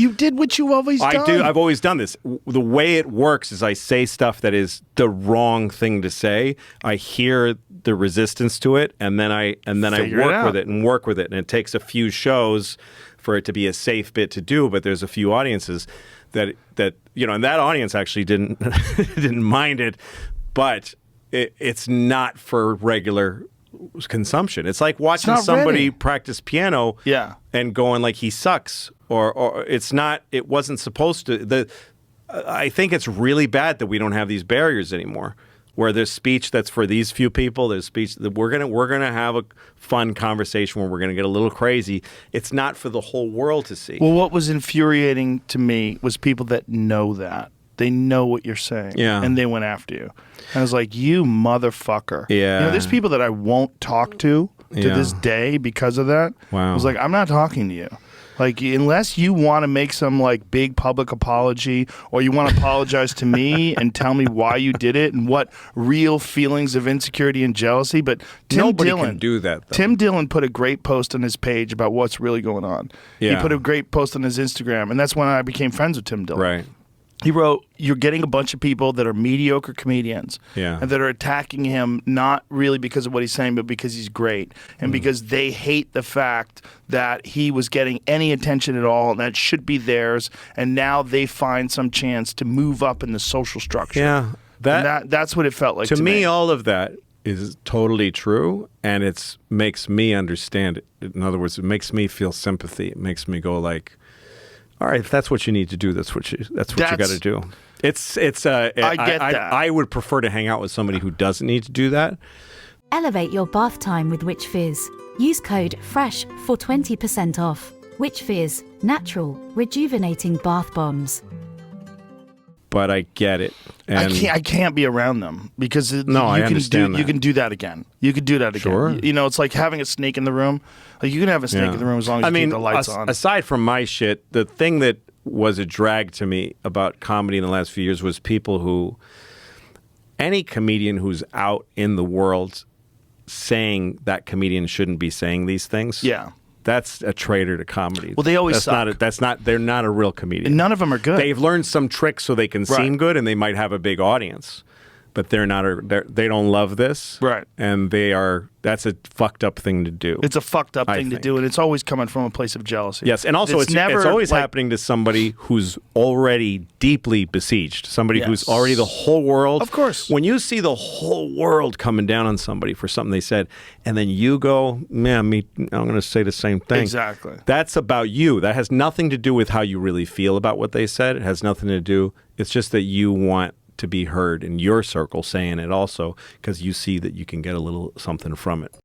You did what you've always done. I do. I've always done this. The way it works is I say stuff that is the wrong thing to say. I hear the resistance to it, and then I work with it and work with it. And it takes a few shows for it to be a safe bit to do. But there's a few audiences that and that audience actually didn't mind it, but it's not for regular consumption. It's like watching somebody practice piano and going like he sucks or it's not, it wasn't supposed to. I think it's really bad that we don't have these barriers anymore, where there's speech that's for these few people, there's speech that we're gonna have a fun conversation where we're gonna get a little crazy. It's not for the whole world to see. Well, what was infuriating to me was people that know that. They know what you're saying. Yeah. And they went after you. And I was like, you motherfucker. Yeah. There's people that I won't talk to this day because of that. Wow. I was like, I'm not talking to you. Like, unless you want to make some, like, big public apology or you want to apologize to me and tell me why you did it and what real feelings of insecurity and jealousy. But nobody can do that, though. Tim Dillon put a great post on his page about what's really going on. Yeah. He put a great post on his Instagram, and that's when I became friends with Tim Dillon. Right. He wrote, you're getting a bunch of people that are mediocre comedians and that are attacking him not really because of what he's saying, but because he's great and because they hate the fact that he was getting any attention at all and that should be theirs, and now they find some chance to move up in the social structure. Yeah. That's what it felt like to me. All of that is totally true, and it makes me understand it. In other words, it makes me feel sympathy. It makes me go like, all right, if that's what you need to do, that's what you got to do. I get that. I would prefer to hang out with somebody who doesn't need to do that. Elevate your bath time with Witch Fizz. Use code FRESH for 20% off. Witch Fizz, natural, rejuvenating bath bombs. But I get it. And I can't be around them because I understand you can do that again. You could do that again. Sure. It's like having a snake in the room. Like, you can have a snake in the room as long as you keep the lights on. Aside from my shit, the thing that was a drag to me about comedy in the last few years was any comedian who's out in the world saying that comedian shouldn't be saying these things. Yeah. That's a traitor to comedy. Well, they always suck. They're not a real comedian. None of them are good. They've learned some tricks so they can seem good, and they might have a big audience, but they don't love this. Right. And that's a fucked up thing to do. It's a fucked up thing to do, and it's always coming from a place of jealousy. Yes, and also it's always happening to somebody who's already deeply besieged, somebody who's already the whole world. Of course. When you see the whole world coming down on somebody for something they said, and then you go, I'm going to say the same thing. Exactly. That's about you. That has nothing to do with how you really feel about what they said. It has nothing to do. It's just that you want to be heard in your circle saying it also because you see that you can get a little something from it.